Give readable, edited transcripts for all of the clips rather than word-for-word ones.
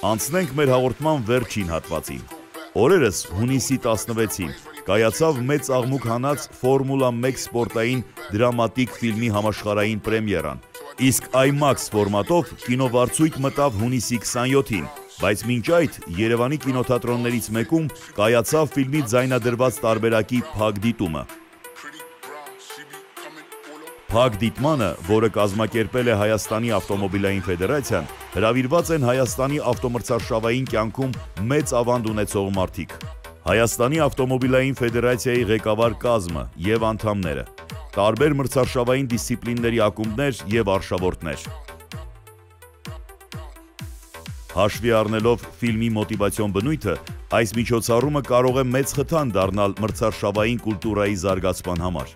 Անցնենք մեր հաղորդման վերջին հատվածին։ Օրերս հունիսի 16-ին կայացավ մեծ աղմուկ հանած Ֆորմուլա 1 սպորտային դրամատիկ ֆիլմի համաշխարհային պրեմիերան, իսկ IMAX ֆորմատով կինովարձույթ մտավ հունիսի 27-ին, բայց մինչ այդ Երևանի կինոթատրոններից մեկում կայացավ ֆիլմի ձայնադրված տարբերակի փակ դիտումը։ Փակ դիտմանը, որը կազմակերպել է Հայաստանի ավտոմոբիլային ֆեդերացիան, հրավիրված են Հայաստանի ավտոմրցարշավային կյանքում մեծ ավանդ ունեցող մարդիկ։ Հայաստանի ավտոմոբիլային ֆեդերացիայի ղեկավար կազմը և անդամները, տարբեր մրցարշավային դիսցիպլինների ակումբներ և արշավորդներ։ Հաշվի առնելով ֆիլմի մոտիվացիոն բնույթը, այս միջոցառումը կարող է մեծ խթան դառնալ մրցարշավային կուլտուրայի զարգացման համար։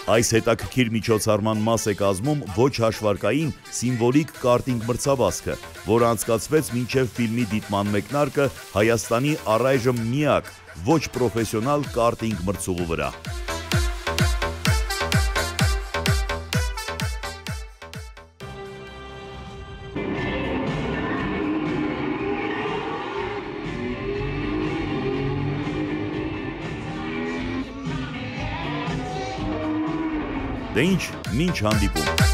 Այս հետաքրքիր միջոցառման մաս է կազմում ոչ հաշվարկային սիմվոլիկ կարտինգ մրցավազքը, որը անցկացվեց մինչև ֆիլմի դիտման մեկնարկը Հայաստանի առայժմ միակ ոչ պրոֆեսիոնալ կարտինգ մրցուղու վրա։ Դե ինչ, մինչ հանդիպում։